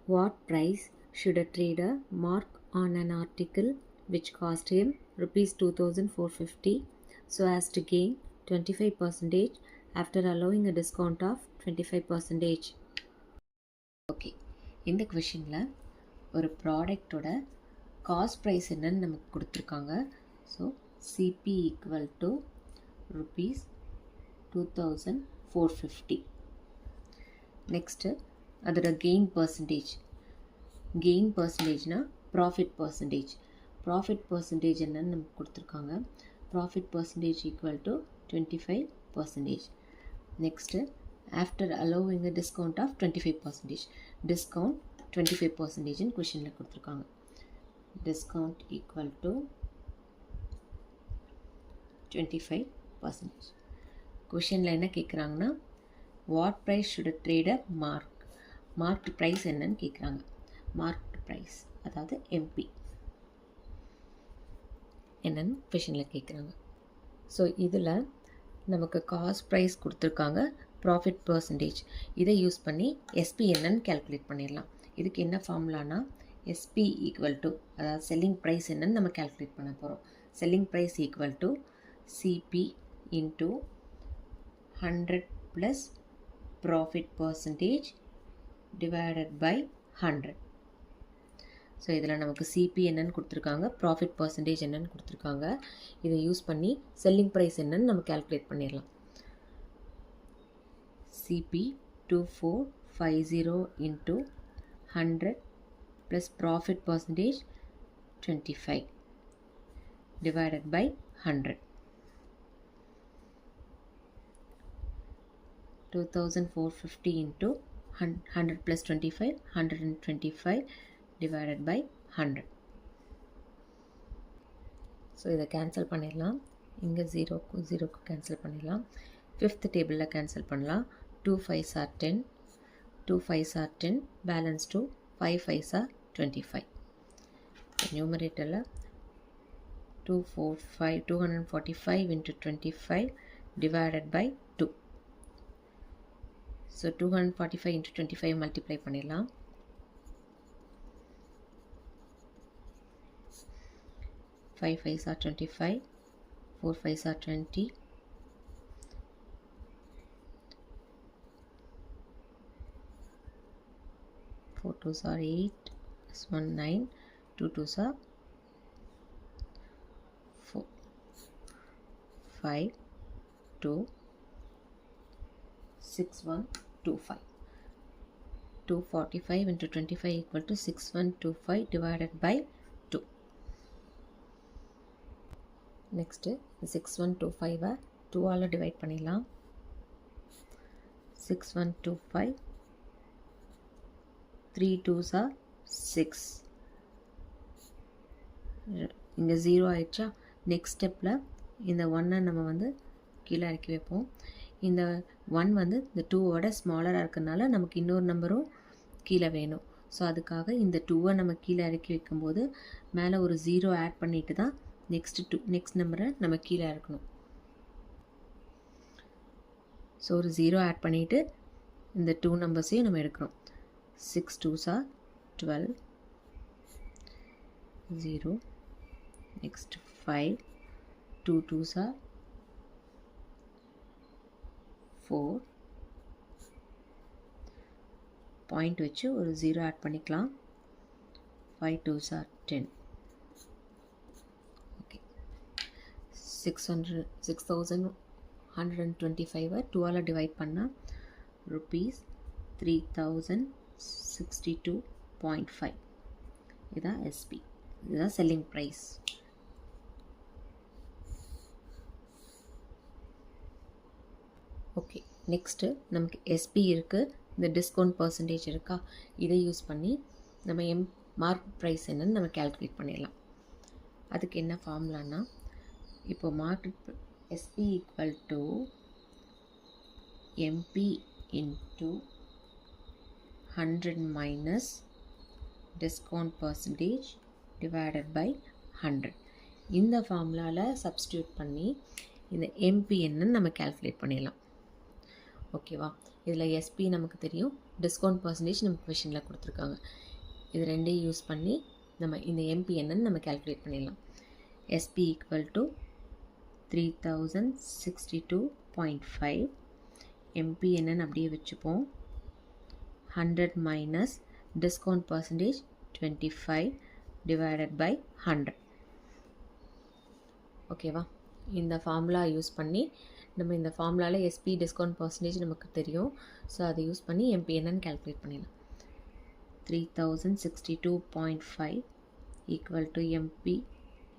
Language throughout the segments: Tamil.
What price should a trader mark on an article which cost him rupees 2450 so as to gain 25% after allowing a discount of 25%? Okay, இந்த கொஷினில் ஒரு ப்ராடக்டோட காஸ்ட் ப்ரைஸ் என்னன்னு நமக்கு கொடுத்துருக்காங்க. So CP equal to rupees 2450. Next அதோட கெயின் பர்சன்டேஜ்னால் ப்ராஃபிட் பர்சன்டேஜ் என்னன்னு நமக்கு கொடுத்துருக்காங்க. Profit percentage equal to 25%. Next after allowing a discount of 25%. Discount 25% கொஷினில் கொடுத்துருக்காங்க. Discount equal to 25%. கொஷினில் என்ன கேட்குறாங்கன்னா, what price should a trader marked price என்னன்னு கேட்குறாங்க. மார்க்டு ப்ரைஸ் அதாவது எம்பி என்னன்னு கொஷினில் கேட்குறாங்க. ஸோ இதில் நமக்கு காஸ்ட் ப்ரைஸ் கொடுத்துருக்காங்க, ப்ராஃபிட் பர்சன்டேஜ். இதை யூஸ் பண்ணி எஸ்பி என்னன்னு கேல்குலேட் பண்ணிடலாம். இதுக்கு என்ன ஃபார்முலானா எஸ்பி ஈக்குவல் டு, அதாவது செல்லிங் ப்ரைஸ் என்னன்னு நம்ம கேல்குலேட் பண்ண போகிறோம். Selling price equal to CP into 100 plus profit percentage divided by 100. So இதில் நமக்கு சிபி என்னன்னு கொடுத்துருக்காங்க, ப்ராஃபிட் பர்சன்டேஜ் என்னன்னு கொடுத்துருக்காங்க. இதை யூஸ் பண்ணி செல்லிங் ப்ரைஸ் என்னன்னு நம்ம கேல்குலேட் பண்ணிடலாம். CP 2450 into 100 plus profit percentage 25 divided by 100. 2450 into 100 plus 25, 125 divided by 100. So இதை கேன்சல் பண்ணிடலாம். இங்கே ஜீரோக்கு கேன்சல் பண்ணிடலாம். ஃபிஃப்த் டேபிளில் கேன்சல் பண்ணலாம். 2 5s are 10, 2 5s are 10, balance 2, 5 5s are 25. நியூமரேட்டரில் 245 into 25 divided by 2. So 245 into 25 multiply பண்ணிடலாம். 5 5s are 25, 4 5s are 20, 4 2s are 8, this one 9, 2 2s are 4, 5 2 6125. 245 into 25 equal to 6125 divided by 2. Next 6125 2 all divide பண்ணிடலாம். 6125 3 2s are 6. இங்கே 0 ஆயிடுச்சா. நெக்ஸ்ட் ஸ்டெப்பில் இந்த 1 நம்ம வந்து கீழே இறக்கி வைப்போம். இந்த 1 வந்து இந்த 2வோட ஸ்மாலராக இருக்கிறதுனால நமக்கு இன்னொரு நம்பரும் கீழே வேணும். ஸோ அதுக்காக இந்த 2வை நம்ம கீழே இறக்கி வைக்கும்போது மேலே ஒரு 0 ஆட் பண்ணிட்டு தான் நெக்ஸ்ட் நம்பரை நம்ம கீழே இறக்கணும். ஸோ ஒரு 0 ஆட் பண்ணிவிட்டு இந்த 2 நம்பர்ஸையும் நம்ம எடுக்கிறோம். 6 2s are 12, 0, next 5, 2 2s are 4, point வச்சு ஒரு 0 ஆட் பண்ணிக்கலாம். 5 2s are 10. Okay, 6125 2 all divide பண்ணால் rupees 3062.5. இதுதான் எஸ்பி, இதுதான் செல்லிங் ப்ரைஸ். ஓகே, நெக்ஸ்ட்டு நமக்கு எஸ்பி இருக்குது, இந்த டிஸ்கவுண்ட் பர்சன்டேஜ் இருக்கா, இதை யூஸ் பண்ணி நம்ம மார்க் ப்ரைஸ் என்னன்னு நம்ம கேல்குலேட் பண்ணிடலாம். அதுக்கு என்ன ஃபார்முலானா, இப்போ market SP equal to MP into 100 minus discount percentage divided by 100. இந்த ஃபார்முலாவில் சப்ஸ்டியூட் பண்ணி இந்த எம்பி என்னன்னு நம்ம கேல்குலேட் பண்ணிடலாம். ஓகேவா, இதில் எஸ்பி நமக்கு தெரியும், டிஸ்கவுண்ட் பர்சன்டேஜ் நம்ம கொஷினில் கொடுத்துருக்காங்க. இது ரெண்டையும் யூஸ் பண்ணி நம்ம இந்த எம்பி என்னன்னு நம்ம கேல்குலேட் பண்ணிடலாம். SP equal to 3062.5. எம்பி என்னன்னு அப்படியே வச்சுப்போம். 100 minus discount percentage 25 divided by 100. ஓகேவா? இந்த ஃபார்முலா யூஸ் பண்ணி நம்ம இந்த ஃபார்முலாவில் SP டிஸ்கவுண்ட் பர்சன்டேஜ் நமக்கு தெரியும். ஸோ அதை யூஸ் பண்ணி எம்பி என்னன்னு கேல்குலேட் பண்ணிடலாம். 3062.5 equal to MP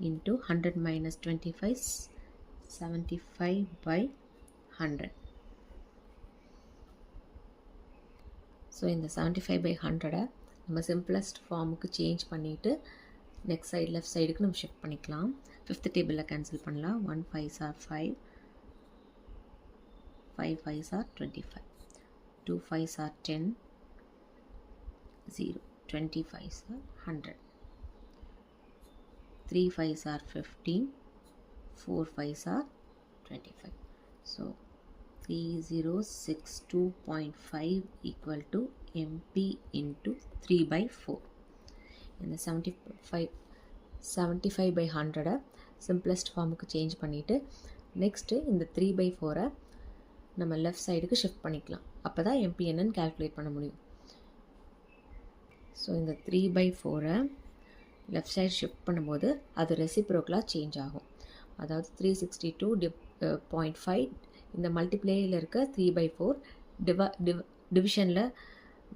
into 100 minus 25, 75 by 100. So இந்த 75 by 100 நம்ம சிம்பிளஸ்ட் ஃபார்முக்கு சேஞ்ச் பண்ணிவிட்டு நெக்ஸ்ட் சைடு லெஃப்ட் சைடுக்கு நம்ம ஷிஃப்ட் பண்ணிக்கலாம். ஃபிஃப்த் டேபிளில் கேன்சல் பண்ணலாம். 1 5s are 5, 5 5s are 25, 2 5s are 10, 0, 25s are 100, 3 5s are 15, 4 5s are 25. So 3062.5 equal to MP into 3 by 4. இந்த 75 by 100 சிம்பிளஸ்ட் ஃபார்முக்கு சேஞ்ச் பண்ணிவிட்டு நெக்ஸ்ட்டு இந்த 3 by 4 நம்ம லெஃப்ட் சைடுக்கு ஷிஃப்ட் பண்ணிக்கலாம். அப்போ தான் MP என்னன்னு கேல்குலேட் பண்ண முடியும். ஸோ இந்த 3 by 4 லெஃப்ட் சைடு ஷிஃப்ட் பண்ணும்போது அது ரெசிப்ரோக்கலாக சேஞ்ச் ஆகும். அதாவது 362.5 இந்த மல்டிப்ளேயில் இருக்க 3 by 4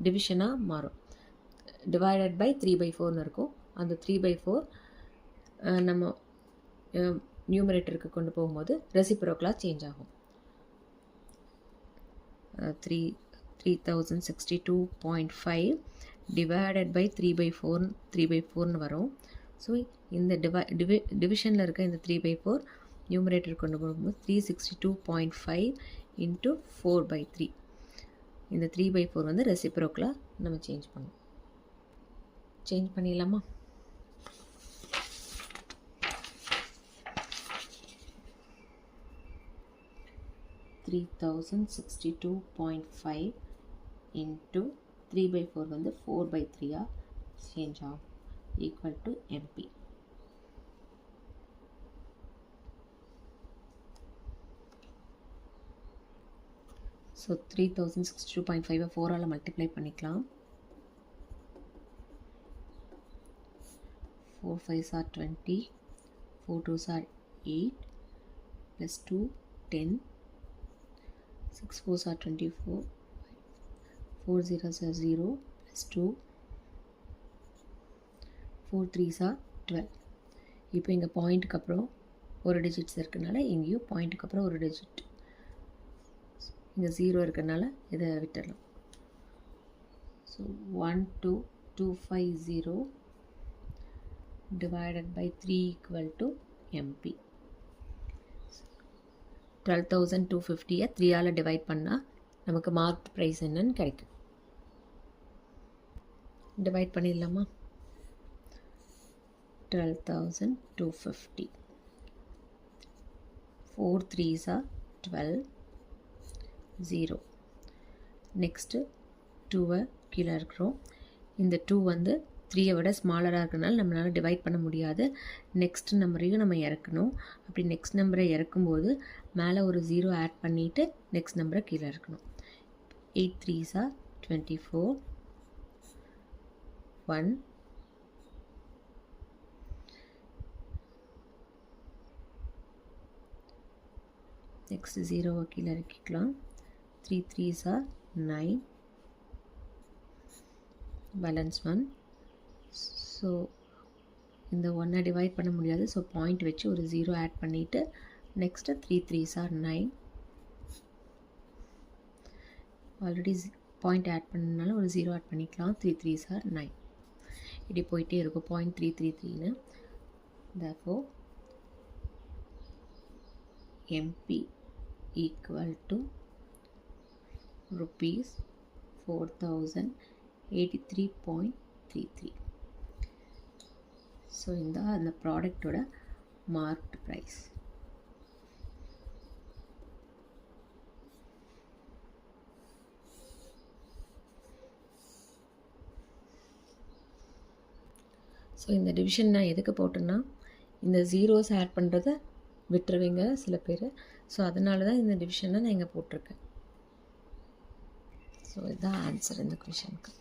டிவிஷனாக மாறும். டிவைடட் பை 3 by 4னு இருக்கும். அந்த 3 by 4 நம்ம நியூமரேட்டருக்கு கொண்டு போகும்போது ரெசிப்ரோக்கலாக சேஞ்ச் ஆகும். 3062.5 டிவைடட் பை 3 by 4னு வரும். ஸோ இந்த டிவிஷனில் இருக்க இந்த 3 by 4 நியூமரேட்டர் கொண்டு போகும்போது 362.5 இன்ட்டு 4 by 3. இந்த 3 by 4 வந்து ரெசிப்ரோக்கலாக நம்ம சேஞ்ச் பண்ணுவோம். சேஞ்ச் பண்ணிடலாமா? $3062.5 into 3 by 4 வந்து 4 by 3 சேஞ்ச் ஆகும். Equal to MP. ஸோ 3062.5 4ஆல் மல்டிப்ளை பண்ணிக்கலாம். 4 5s are 20, 4 2s are 8, plus 2 10, 6 4s are 24, 4 0s are 0, plus 2, 4 3s are 12. இப்போ இங்கே பாயிண்ட்டுக்கு அப்புறம் ஒரு டிஜிட்ஸ் இருக்கிறதுனால இங்கேயும் பாயிண்ட்டுக்கு அப்புறம் ஒரு டிஜிட், இங்கே 0 இருக்கிறதுனால இதை விட்டுடலாம். So 12250 divided by 3 equal to MP. 12,250 3ஆல் டிவைட் பண்ணால் நமக்கு மார்க் ப்ரைஸ் என்னன்னு கிடைக்கும். டிவைட் பண்ணிடலாமா? 12,250, 4 3s are 12, 0. நெக்ஸ்ட்டு 2 கீழே இருக்கிறோம். இந்த 2 வந்து 3 விட ஸ்மாலராக இருக்கிறனால நம்மளால் டிவைட் பண்ண முடியாது. நெக்ஸ்ட் நம்பரையும் நம்ம இறக்கணும். அப்படி நெக்ஸ்ட் நம்பரை இறக்கும்போது மேலே ஒரு 0 ஆட் பண்ணிவிட்டு நெக்ஸ்ட் நம்பரை கீழே இருக்கணும். 8 3s are 24, 1, நெக்ஸ்ட் 0 கீழே இறக்கிக்கலாம். 3 3s are 9, பேலன்ஸ் 1. ஸோ இந்த 1 டிவைட் பண்ண முடியாது. ஸோ பாயிண்ட் வச்சு ஒரு 0 ஆட் பண்ணிவிட்டு next 3 3s are 9. Already point add பண்ணனால ஒரு 0 ஆட் பண்ணிக்கலாம். 3 3s are 9. இப்படி போயிட்டே இருக்கும். 0.333ன்னு. therefore MP equal to rupees 4083.33. So இந்த அந்த ப்ராடக்டோட மார்க்ட் ப்ரைஸ். ஸோ இந்த டிவிஷன் நான் எதுக்கு போட்டேன்னா, இந்த ஜீரோஸ் ஆட் பண்ணுறத விட்டுருவீங்க சில பேர். ஸோ அதனால தான் இந்த டிவிஷனை நான் இங்கே போட்டிருக்கேன். ஸோ இதுதான் ஆன்சர் இந்த கொஷனுக்கு.